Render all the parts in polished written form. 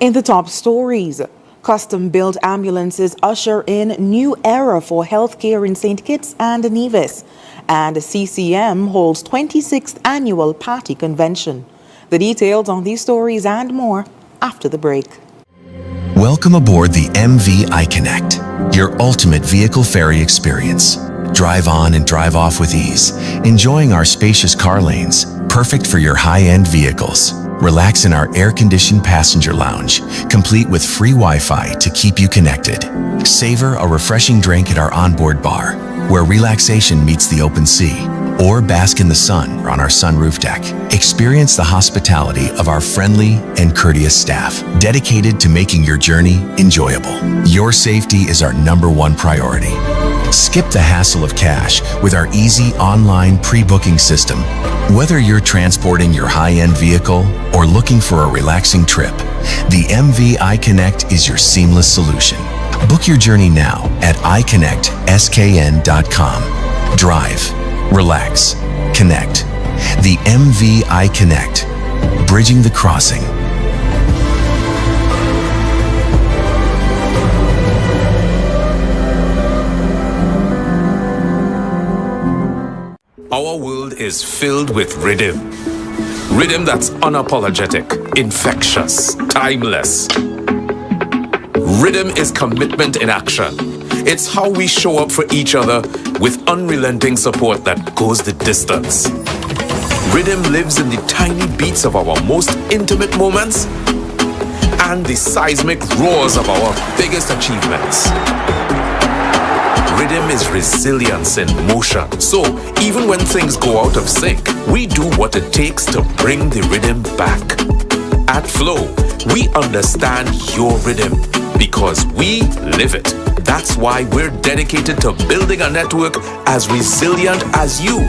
In the top stories, custom-built ambulances usher in new era for healthcare in St. Kitts and Nevis, and CCM holds 26th annual party convention. The details on these stories and more after the break. Welcome aboard the MV iConnect, your ultimate vehicle ferry experience. Drive on and drive off with ease, enjoying our spacious car lanes, perfect for your high-end vehicles. Relax in our air-conditioned passenger lounge, complete with free Wi-Fi to keep you connected. Savor a refreshing drink at our onboard bar, where relaxation meets the open sea, or bask in the sun on our sunroof deck. Experience the hospitality of our friendly and courteous staff, dedicated to making your journey enjoyable. Your safety is our #1 priority. Skip the hassle of cash with our easy online pre-booking system. Whether you're transporting your high-end vehicle or looking for a relaxing trip, the MV iConnect is your seamless solution. Book your journey now at iConnectSKN.com. Drive, relax, connect. The MV iConnect, bridging the crossing. Our world is filled with rhythm. Rhythm that's unapologetic, infectious, timeless. Rhythm is commitment in action. It's how we show up for each other with unrelenting support that goes the distance. Rhythm lives in the tiny beats of our most intimate moments and the seismic roars of our biggest achievements. Rhythm is resilience in motion. So even when things go out of sync, we do what it takes to bring the rhythm back. At Flow, we understand your rhythm because we live it. That's why we're dedicated to building a network as resilient as you,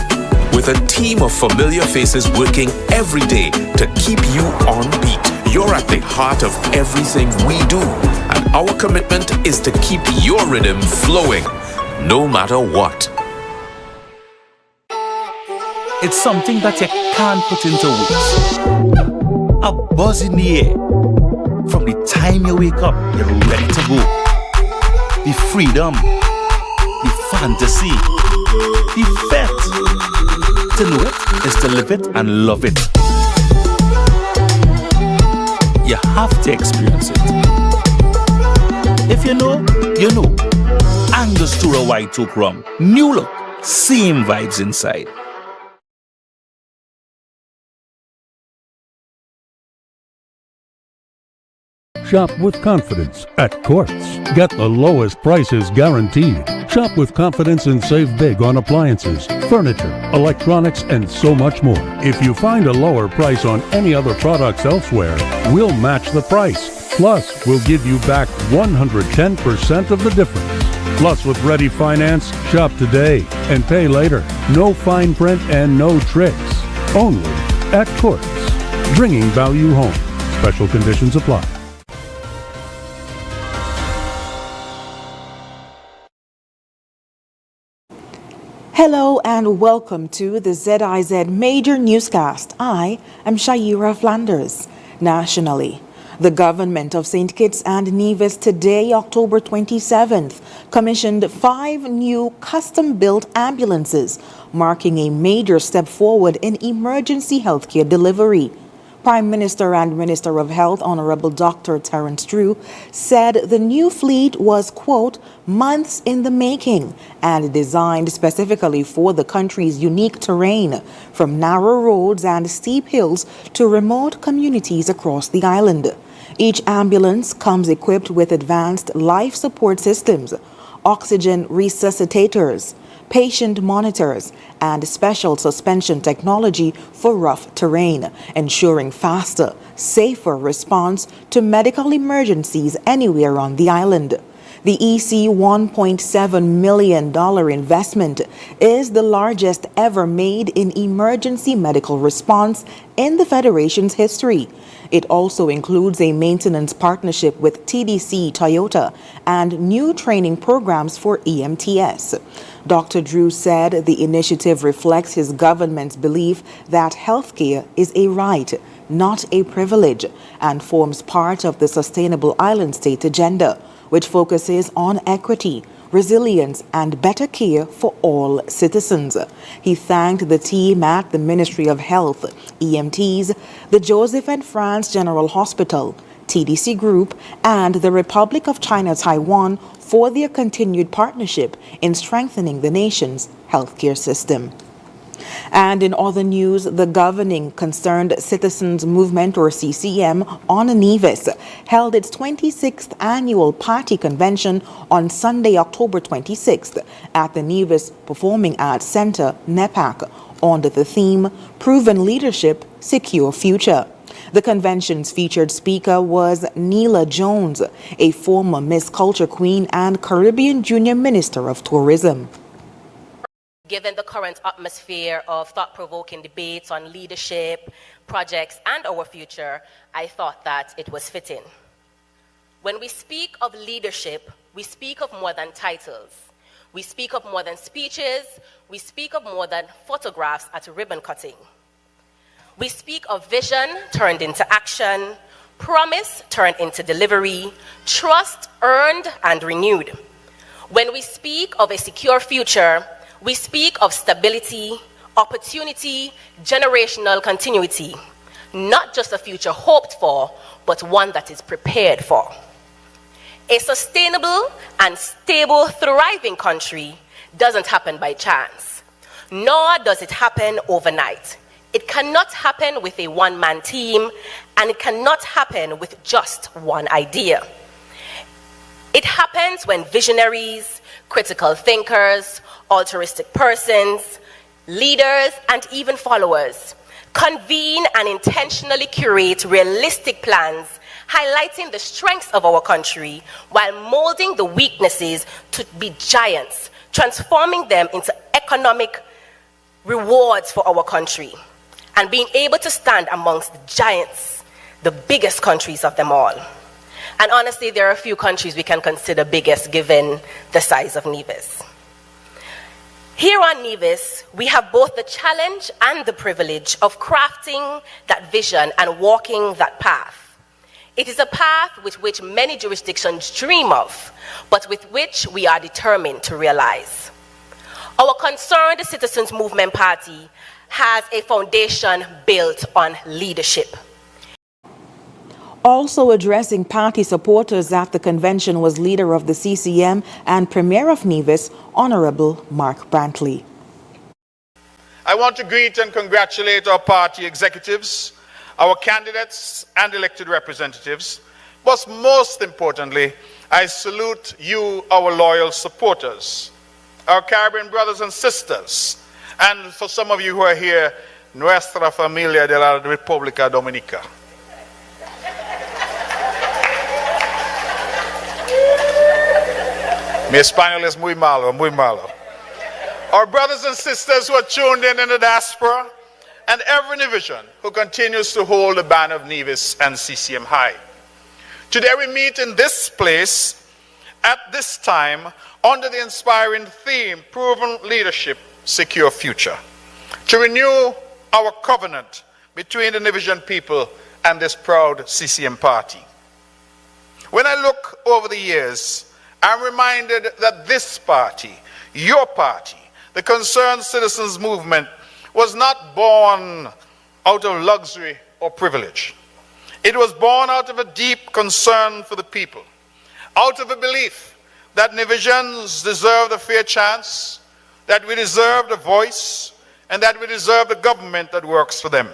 with a team of familiar faces working every day to keep you on beat. You're at the heart of everything we do, and our commitment is to keep your rhythm flowing, no matter what. It's something that you can't put into words. A buzz in the air. From the time you wake up, you're ready to go. The freedom, the fantasy, the fete. To know it is to live it and love it. You have to experience it. If you know, you know. Angostura White Oak Rum. New look, same vibes inside. Shop with confidence at Quartz. Get the lowest prices guaranteed. Shop with confidence and save big on appliances, furniture, electronics, and so much more. If you find a lower price on any other products elsewhere, we'll match the price. Plus, we'll give you back 110% of the difference. Plus, with Ready Finance, shop today and pay later. No fine print and no tricks. Only at Quartz. Bringing value home. Special conditions apply. Hello and welcome to the ZIZ Major Newscast. I am Shaira Flanders. Nationally, the government of St. Kitts and Nevis today, October 27th, commissioned 5 new custom-built ambulances, marking a major step forward in emergency healthcare delivery. Prime Minister and Minister of Health, Honorable Dr. Terence Drew, said the new fleet was, quote, months in the making and designed specifically for the country's unique terrain, from narrow roads and steep hills to remote communities across the island. Each ambulance comes equipped with advanced life support systems, oxygen resuscitators, patient monitors, and special suspension technology for rough terrain, ensuring faster, safer response to medical emergencies anywhere on the island. The EC $1.7 million investment is the largest ever made in emergency medical response in the Federation's history. It also includes a maintenance partnership with TDC Toyota and new training programs for EMTS. Dr. Drew said the initiative reflects his government's belief that healthcare is a right, not a privilege, and forms part of the Sustainable Island State agenda, which focuses on equity, resilience, and better care for all citizens. He thanked the team at the Ministry of Health, EMTs, the Joseph and France General Hospital, TDC Group, and the Republic of China Taiwan for their continued partnership in strengthening the nation's healthcare system. And in other news, the Governing Concerned Citizens Movement, or CCM, on Nevis held its 26th annual party convention on Sunday, October 26th at the Nevis Performing Arts Center, NEPAC, under the theme, Proven Leadership, Secure Future. The convention's featured speaker was Neela Jones, a former Miss Culture Queen and Caribbean Junior Minister of Tourism. Given the current atmosphere of thought-provoking debates on leadership, projects, and our future, I thought that it was fitting. When we speak of leadership, we speak of more than titles. We speak of more than speeches. We speak of more than photographs at a ribbon cutting. We speak of vision turned into action, promise turned into delivery, trust earned and renewed. When we speak of a secure future, we speak of stability, opportunity, generational continuity, not just a future hoped for, but one that is prepared for. A sustainable and stable, thriving country doesn't happen by chance, nor does it happen overnight. It cannot happen with a one-man team, and it cannot happen with just one idea. It happens when visionaries, critical thinkers, altruistic persons, leaders, and even followers convene and intentionally curate realistic plans, highlighting the strengths of our country while molding the weaknesses to be giants, transforming them into economic rewards for our country, and being able to stand amongst the giants, the biggest countries of them all. And honestly, there are a few countries we can consider biggest given the size of Nevis. Here on Nevis, we have both the challenge and the privilege of crafting that vision and walking that path. It is a path with which many jurisdictions dream of, but with which we are determined to realize. Our Concerned Citizens Movement Party has a foundation built on leadership. Also addressing party supporters at the convention was leader of the CCM and Premier of Nevis, Honorable Mark Brantley. I want to greet and congratulate our party executives, our candidates and elected representatives, but most importantly, I salute you, our loyal supporters, our Caribbean brothers and sisters, and for some of you who are here, Nuestra Familia de la República Dominica. Mi español es muy malo, muy malo. Our brothers and sisters who are tuned in the diaspora, and every division who continues to hold the banner of Nevis and CCM high. Today we meet in this place, at this time, under the inspiring theme, Proven Leadership, Secure Future, to renew our covenant between the Nevisian people and this proud CCM party. When I look over the years, I'm reminded that this party, your party, the Concerned Citizens Movement, was not born out of luxury or privilege. It was born out of a deep concern for the people, out of a belief that Nevisians deserve a fair chance, that we deserve a voice, and that we deserve a government that works for them.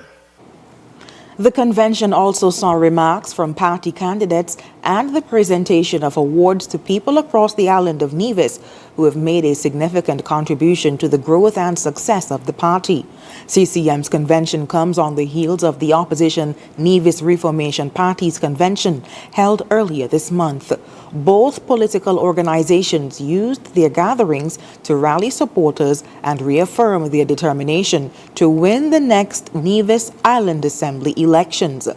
The convention also saw remarks from party candidates and the presentation of awards to people across the island of Nevis who have made a significant contribution to the growth and success of the party. CCM's convention comes on the heels of the opposition Nevis Reformation Party's convention held earlier this month. Both political organizations used their gatherings to rally supporters and reaffirm their determination to win the next Nevis Island Assembly elections.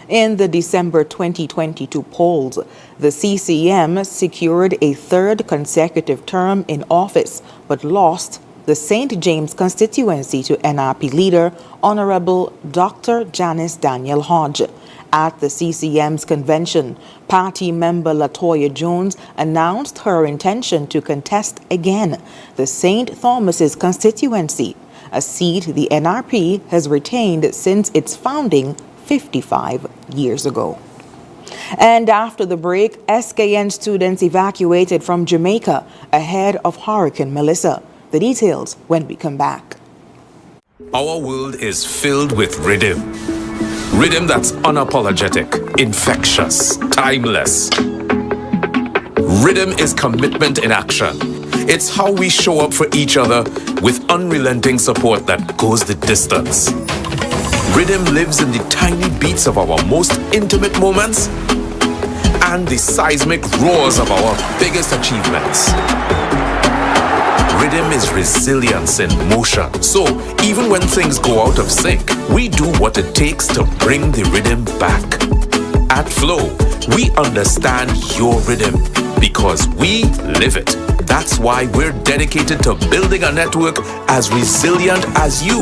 In the December 2022 polls, the CCM secured a third consecutive term in office but lost the St. James constituency to NRP leader Honorable Dr. Janice Daniel Hodge. At the CCM's convention, party member Latoya Jones announced her intention to contest again the St. Thomas's constituency, a seat the NRP has retained since its founding 55 years ago. And after the break, SKN students evacuated from Jamaica ahead of Hurricane Melissa. The details when we come back. Our world is filled with rhythm. Rhythm that's unapologetic, infectious, timeless. Rhythm is commitment in action. It's how we show up for each other with unrelenting support that goes the distance. Rhythm lives in the tiny beats of our most intimate moments and the seismic roars of our biggest achievements. Rhythm is resilience in motion. So even when things go out of sync, we do what it takes to bring the rhythm back. At Flow, we understand your rhythm because we live it. That's why we're dedicated to building a network as resilient as you,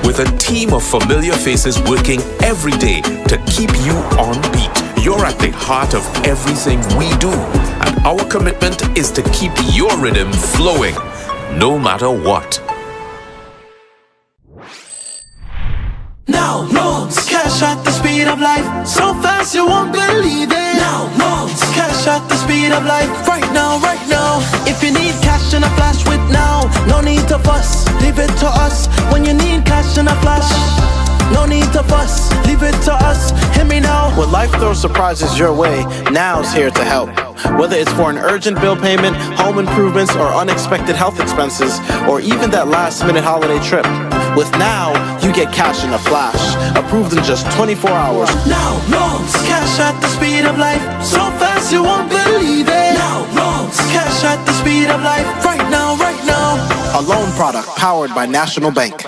with a team of familiar faces working every day to keep you on beat. You're at the heart of everything we do, and our commitment is to keep your rhythm flowing, no matter what. Now loans, cash at the speed of life, so fast you won't believe it. Now loans, cash at the speed of life, right now, right now. If you need cash in a flash with now, no need to fuss, leave it to us. When you need cash in a flash, no need to fuss, leave it to us. Hear me now. When life throws surprises your way, now's here to help. Whether it's for an urgent bill payment, home improvements, or unexpected health expenses, or even that last-minute holiday trip. With Now, you get cash in a flash, approved in just 24 hours. Now loans, cash at the speed of life, so fast you won't believe it. Now loans, cash at the speed of life, right now, right now. A loan product powered by National Bank.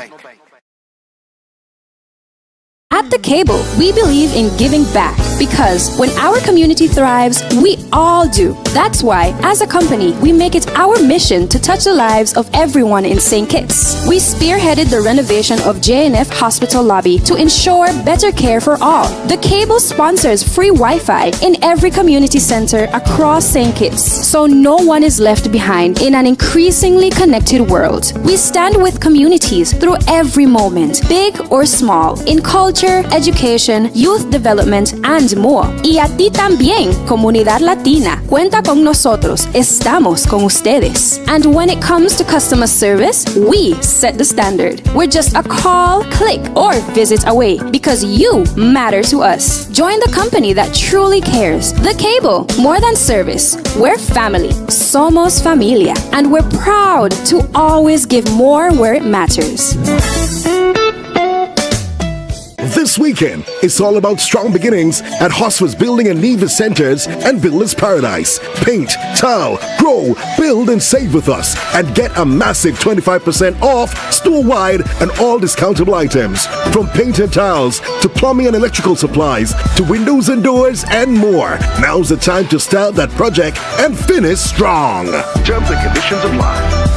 At The Cable, we believe in giving back because when our community thrives, we all do. That's why, as a company, we make it our mission to touch the lives of everyone in St. Kitts. We spearheaded the renovation of JNF Hospital lobby to ensure better care for all. The Cable sponsors free Wi-Fi in every community center across St. Kitts, so no one is left behind in an increasingly connected world. We stand with communities through every moment, big or small, in culture, education, youth development, and more. Y a ti también, comunidad latina. Cuenta con nosotros. Estamos con ustedes. And when it comes to customer service, we set the standard. We're just a call, click, or visit away because you matter to us. Join the company that truly cares. The Cable. More than service. We're family. Somos familia. And we're proud to always give more where it matters. This weekend, it's all about strong beginnings at Hosford's Building and Nevis Centers and Builder's Paradise. Paint, tile, grow, build, and save with us and get a massive 25% off store-wide and all discountable items. From paint and tiles to plumbing and electrical supplies to windows and doors and more. Now's the time to start that project and finish strong. Terms and conditions apply.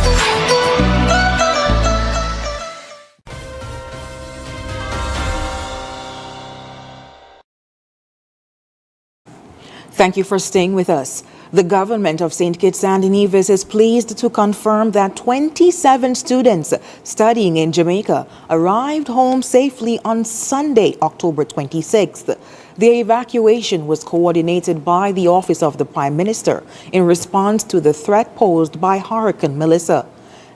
Thank you for staying with us. The government of St. Kitts and Nevis is pleased to confirm that 27 students studying in Jamaica arrived home safely on Sunday, October 26th. The evacuation was coordinated by the Office of the Prime Minister in response to the threat posed by Hurricane Melissa.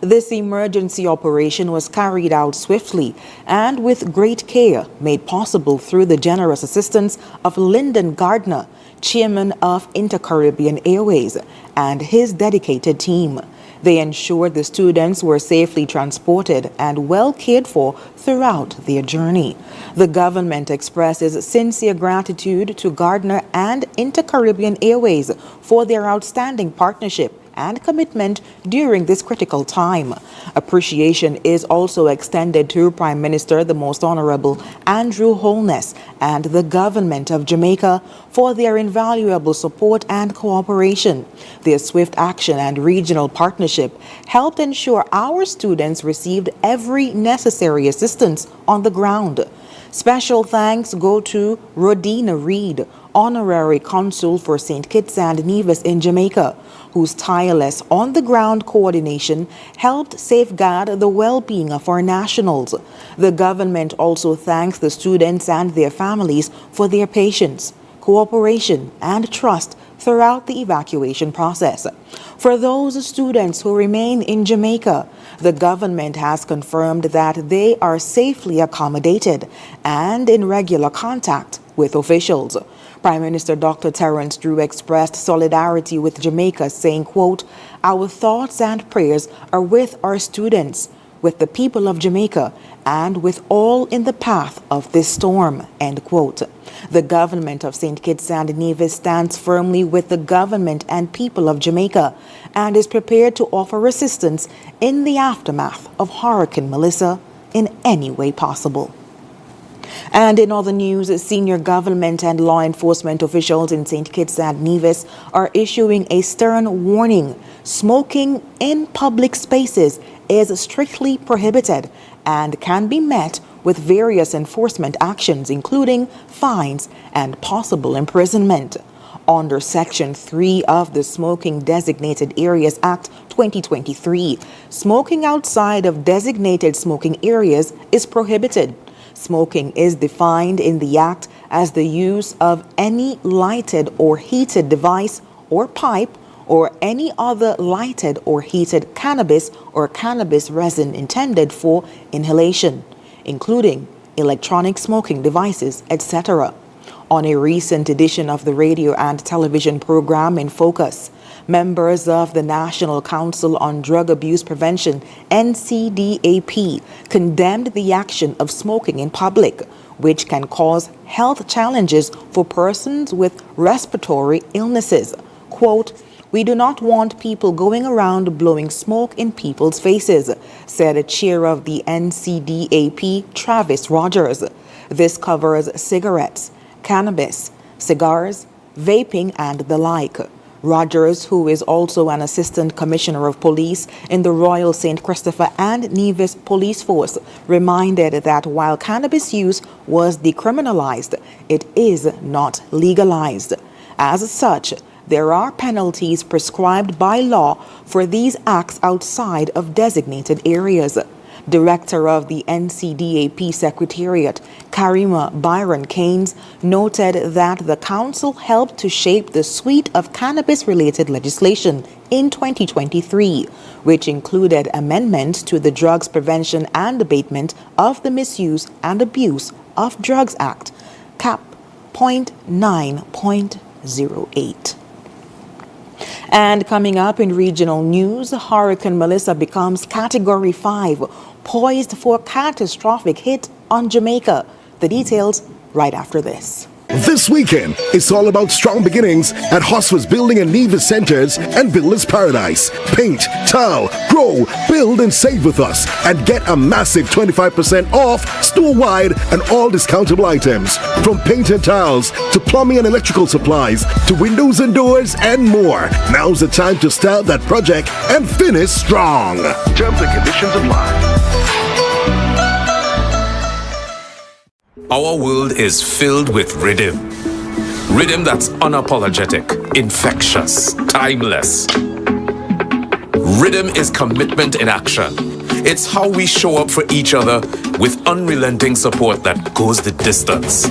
This emergency operation was carried out swiftly and with great care, made possible through the generous assistance of Lyndon Gardner, chairman of Inter-Caribbean Airways, and his dedicated team. They ensured the students were safely transported and well cared for throughout their journey. The government expresses sincere gratitude to Gardner and Inter-Caribbean Airways for their outstanding partnership and commitment during this critical time. Appreciation is also extended to Prime Minister the Most Honorable Andrew Holness and the Government of Jamaica for their invaluable support and cooperation. Their swift action and regional partnership helped ensure our students received every necessary assistance on the ground. Special thanks go to Rodina Reed, Honorary Consul for St. Kitts and Nevis in Jamaica, whose tireless on-the-ground coordination helped safeguard the well-being of our nationals. The government also thanks the students and their families for their patience, cooperation, and trust throughout the evacuation process. For those students who remain in Jamaica, the government has confirmed that they are safely accommodated and in regular contact with officials. Prime Minister Dr. Terence Drew expressed solidarity with Jamaica, saying, quote, "Our thoughts and prayers are with our students, with the people of Jamaica, and with all in the path of this storm," end quote. The government of St. Kitts and Nevis stands firmly with the government and people of Jamaica and is prepared to offer assistance in the aftermath of Hurricane Melissa in any way possible. And in other news, senior government and law enforcement officials in St. Kitts and Nevis are issuing a stern warning. Smoking in public spaces is strictly prohibited and can be met with various enforcement actions, including fines and possible imprisonment. Under Section 3 of the Smoking Designated Areas Act 2023, smoking outside of designated smoking areas is prohibited. Smoking is defined in the Act as the use of any lighted or heated device or pipe or any other lighted or heated cannabis or cannabis resin intended for inhalation, including electronic smoking devices, etc. On a recent edition of the radio and television program In Focus, members of the National Council on Drug Abuse Prevention, NCDAP, condemned the action of smoking in public, which can cause health challenges for persons with respiratory illnesses. Quote, "We do not want people going around blowing smoke in people's faces," said the chair of the NCDAP, Travis Rogers. This covers cigarettes, cannabis, cigars, vaping, and the like. Rogers, who is also an assistant commissioner of police in the Royal St. Christopher and Nevis Police Force, reminded that while cannabis use was decriminalized, it is not legalized. As such, there are penalties prescribed by law for these acts outside of designated areas. Director of the NCDAP Secretariat, Karima Byron Keynes, noted that the council helped to shape the suite of cannabis-related legislation in 2023, which included amendments to the Drugs Prevention and Abatement of the Misuse and Abuse of Drugs Act, Cap. 9.08. And coming up in regional news, Hurricane Melissa becomes Category 5, poised for catastrophic hit on Jamaica. The details right after this. This weekend, it's all about strong beginnings at Hosford's Building and Nevis Centers and Builder's Paradise. Paint, tile, grow, build, and save with us and get a massive 25% off store-wide and all discountable items. From paint and tiles to plumbing and electrical supplies to windows and doors and more. Now's the time to start that project and finish strong. Terms and conditions apply. Our world is filled with rhythm. Rhythm that's unapologetic, infectious, timeless. Rhythm is commitment in action. It's how we show up for each other with unrelenting support that goes the distance.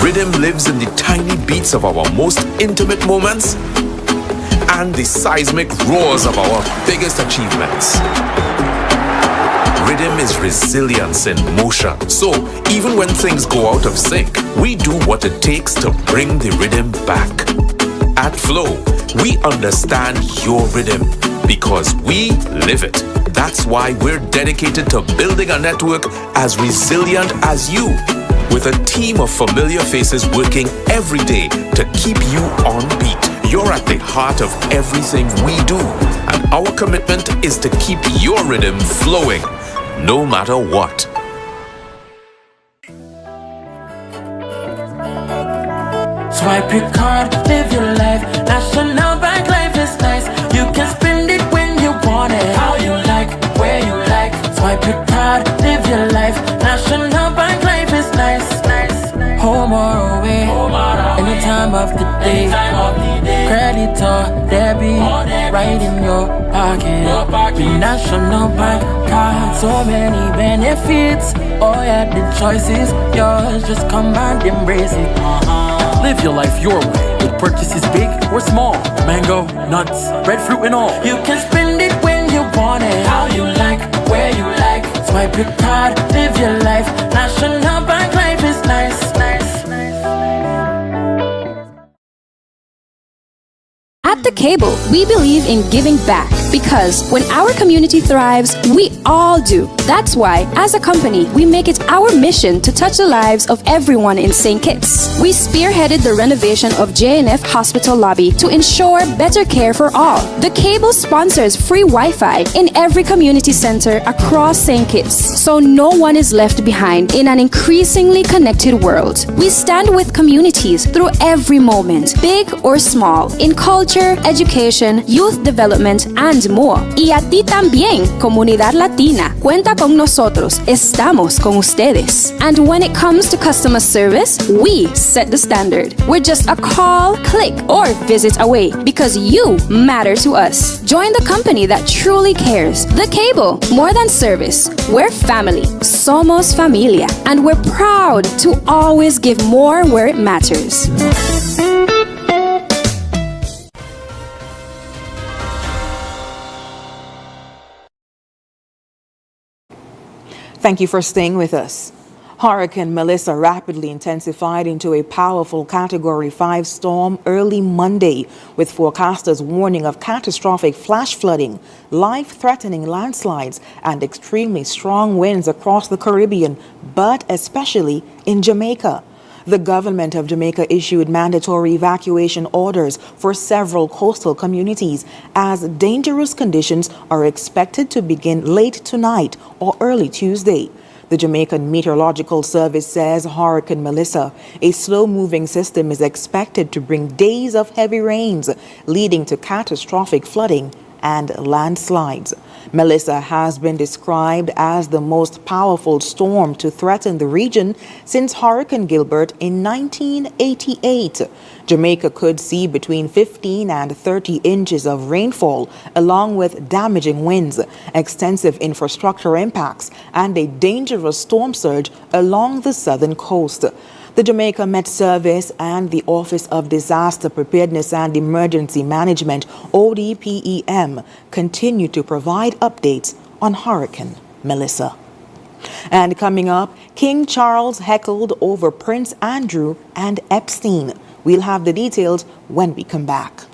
Rhythm lives in the tiny beats of our most intimate moments and the seismic roars of our biggest achievements. Rhythm is resilience in motion. So even when things go out of sync, we do what it takes to bring the rhythm back. At Flow, we understand your rhythm because we live it. That's why we're dedicated to building a network as resilient as you, with a team of familiar faces working every day to keep you on beat. You're at the heart of everything we do, and our commitment is to keep your rhythm flowing, no matter what. Swipe your card, live your life. National Bank life is nice. You can spend it when you want it, how you like, where you like. Swipe your card, live your life. National Bank life is nice. Home or away, any time of the day. Credit or debit, right in your pocket. With National Bank card, so many benefits. Oh yeah, the choice is yours. Just come and embrace it. Live your life your way with purchases big or small. Mango, nuts, breadfruit and all. You can spend it when you want it, how you like, where you like. Swipe your card, live your life. National Bank life is nice. At The Cable, we believe in giving back because when our community thrives, we all do. That's why, as a company, we make it our mission to touch the lives of everyone in St. Kitts. We spearheaded the renovation of JNF Hospital lobby to ensure better care for all. The Cable sponsors free Wi-Fi in every community center across St. Kitts, so no one is left behind in an increasingly connected world. We stand with communities through every moment, big or small, in culture, education, youth development, and more. Y a ti también, comunidad latina. Cuenta con nosotros. Estamos con ustedes. And when it comes to customer service, we set the standard. We're just a call, click, or visit away because you matter to us. Join the company that truly cares. The Cable, more than service. We're family. Somos familia. And we're proud to always give more where it matters. Thank you for staying with us. Hurricane Melissa rapidly intensified into a powerful Category 5 storm early Monday, with forecasters warning of catastrophic flash flooding, life-threatening landslides, and extremely strong winds across the Caribbean, but especially in Jamaica. The government of Jamaica issued mandatory evacuation orders for several coastal communities as dangerous conditions are expected to begin late tonight or early Tuesday. The Jamaican Meteorological Service says Hurricane Melissa, a slow-moving system, is expected to bring days of heavy rains, leading to catastrophic flooding and landslides. Melissa has been described as the most powerful storm to threaten the region since Hurricane Gilbert in 1988. Jamaica could see between 15 and 30 inches of rainfall, along with damaging winds, extensive infrastructure impacts, and a dangerous storm surge along the southern coast. The Jamaica Met Service and the Office of Disaster Preparedness and Emergency Management, ODPEM, continue to provide updates on Hurricane Melissa. And coming up, King Charles heckled over Prince Andrew and Epstein. We'll have the details when we come back.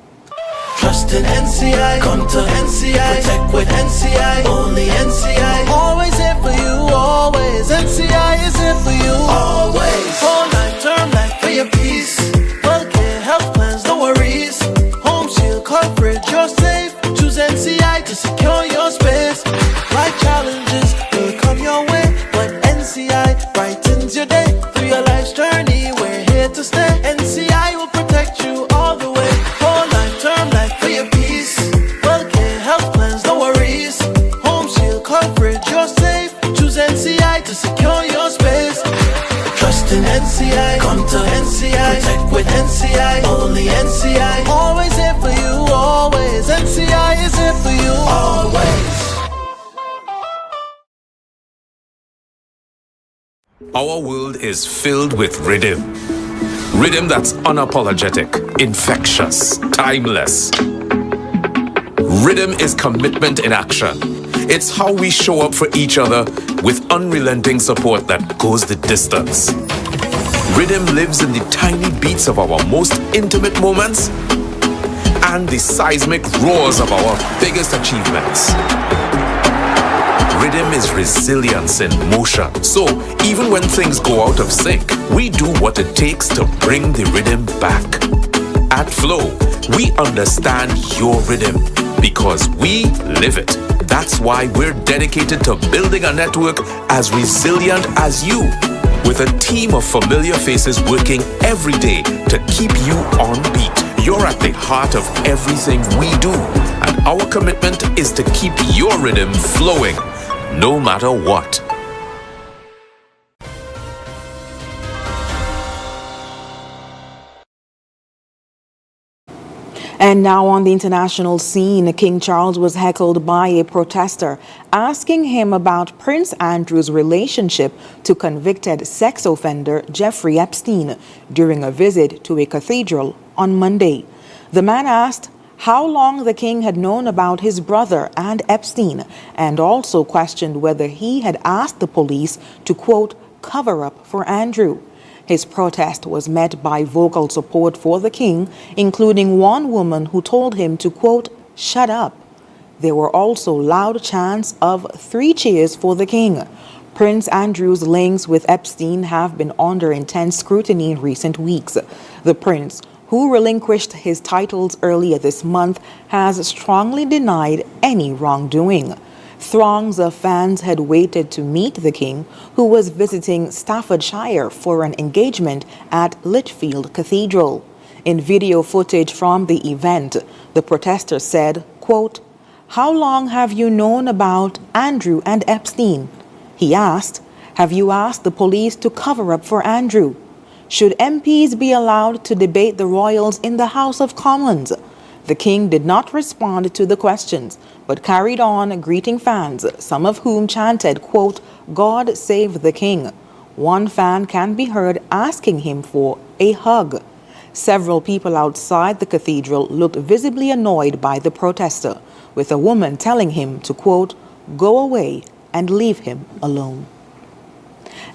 Trust in NCI, come to NCI, protect with NCI, only NCI. Always here for you, always. NCI is here for you, always. Whole life, term life for your peace. Healthcare, health plans, no worries. Home shield coverage, you're safe. Choose NCI to secure your space. Life challenges will come your way, but NCI brightens your day. Through your life's journey, we're here to stay. NCI will protect you all the way. Whole life, term life for your peace. Healthcare, health plans, no worries. Home shield coverage, you're safe. Choose NCI to secure your space. Trust in NCI, come to NCI, protect with NCI, only NCI. Always here for you, always. NCI is here for you, always. Our world is filled with rhythm. Rhythm that's unapologetic, infectious, timeless. Rhythm is commitment in action. It's how we show up for each other with unrelenting support that goes the distance. Rhythm lives in the tiny beats of our most intimate moments and the seismic roars of our biggest achievements. Rhythm is resilience in motion. So even when things go out of sync, we do what it takes to bring the rhythm back. At Flow, We understand your rhythm because we live it. That's why we're dedicated to building a network as resilient as you, with a team of familiar faces working every day to keep you on beat. You're at the heart of everything we do, and our commitment is to keep your rhythm flowing, no matter what. And now on the international scene, King Charles was heckled by a protester asking him about Prince Andrew's relationship to convicted sex offender Jeffrey Epstein during a visit to a cathedral on Monday. The man asked how long the king had known about his brother and Epstein, and also questioned whether he had asked the police to, quote, cover up for Andrew. His protest was met by vocal support for the king, including one woman who told him to, quote, shut up. There were also loud chants of 3 cheers for the king. Prince Andrew's links with Epstein have been under intense scrutiny in recent weeks. The prince, who relinquished his titles earlier this month, has strongly denied any wrongdoing. Throngs of fans had waited to meet the king, who was visiting Staffordshire for an engagement at Lichfield Cathedral. In video footage from the event, the protester said, quote, how long have you known about Andrew and Epstein? He asked, have you asked the police to cover up for Andrew? Should MPs be allowed to debate the royals in the House of Commons? The king did not respond to the questions, but carried on greeting fans, some of whom chanted, quote, God save the king. One fan can be heard asking him for a hug. Several people outside the cathedral looked visibly annoyed by the protester, with a woman telling him to, quote, go away and leave him alone.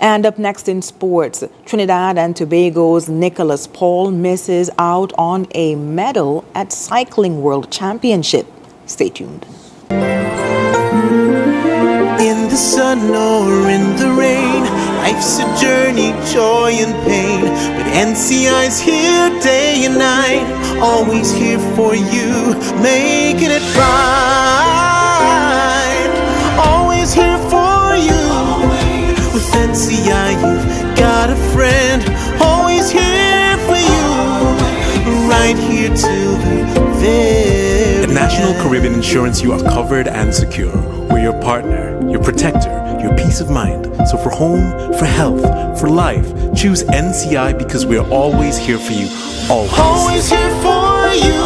And up next in sports, Trinidad and Tobago's Nicholas Paul misses out on a medal at Cycling World Championship. Stay tuned. In the sun or in the rain, life's a journey, joy and pain. But NCI's here day and night, always here for you, making it right. Always here for you. With NCI, you've got a friend, always here for you, right here till the very At National Caribbean Insurance, you are covered and secure. We're your partner, your protector, your peace of mind. So for home, for health, for life, choose NCI because we're always here for you, always. Always here for you.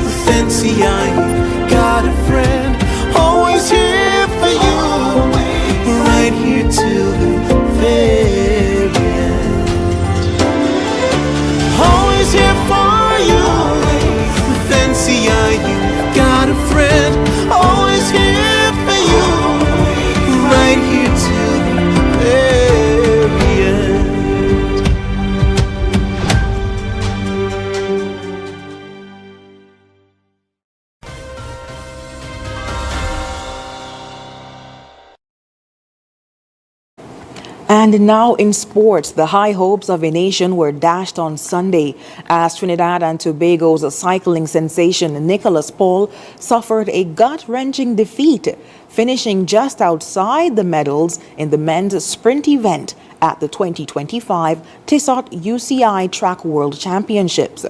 With NCI, you've got a friend, always here for you, right here till the very end. Always here for you. With NCI, you've got a friend, always here for you, right here till the very end. And now in sports, the high hopes of a nation were dashed on Sunday as Trinidad and Tobago's cycling sensation Nicholas Paul suffered a gut-wrenching defeat, finishing just outside the medals in the men's sprint event at the 2025 Tissot UCI Track World Championships.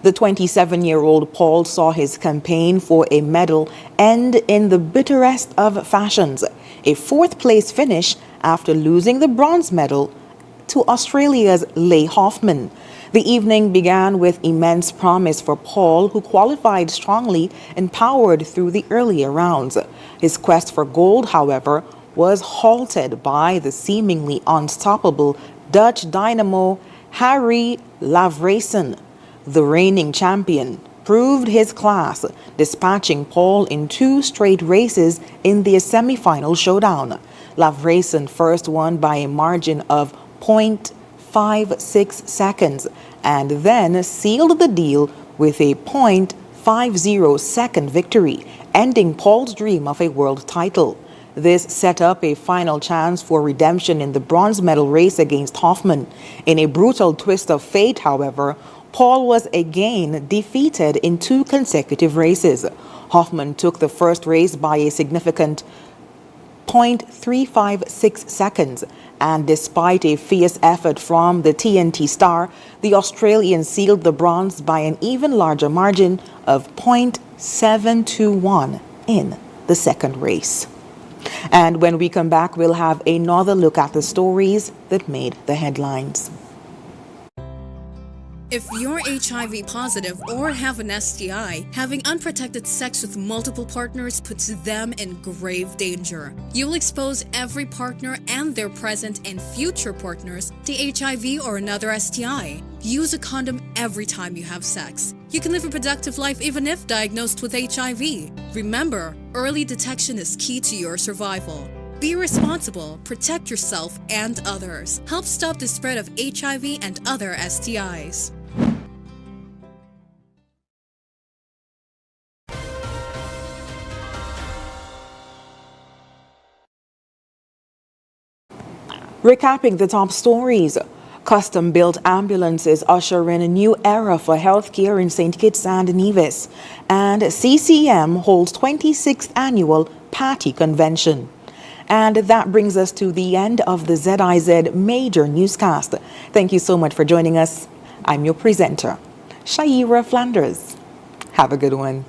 The 27-year-old Paul saw his campaign for a medal end in the bitterest of fashions, a fourth-place finish after losing the bronze medal to Australia's Leigh Hoffman. The evening began with immense promise for Paul, who qualified strongly and powered through the earlier rounds. His quest for gold, however, was halted by the seemingly unstoppable Dutch dynamo Harry Lavreysen. The reigning champion proved his class, dispatching Paul in 2 straight races in the semi-final showdown. Lavreysen first won by a margin of 0.56 seconds and then sealed the deal with a 0.50 second victory, ending Paul's dream of a world title. This set up a final chance for redemption in the bronze medal race against Hoffman. In a brutal twist of fate, however, Paul was again defeated in 2 consecutive races. Hoffman took the first race by a significant 0.356 seconds, and despite a fierce effort from the TNT star, the Australian sealed the bronze by an even larger margin of 0.721 in the second race. And when we come back, we'll have another look at the stories that made the headlines. If you're HIV positive or have an STI, having unprotected sex with multiple partners puts them in grave danger. You'll expose every partner and their present and future partners to HIV or another STI. Use a condom every time you have sex. You can live a productive life even if diagnosed with HIV. Remember, early detection is key to your survival. Be responsible, protect yourself and others. Help stop the spread of HIV and other STIs. Recapping the top stories. Custom-built ambulances usher in a new era for healthcare in St. Kitts and Nevis. And CCM holds 26th annual Party Convention. And that brings us to the end of the ZIZ Major Newscast. Thank you so much for joining us. I'm your presenter, Shaira Flanders. Have a good one.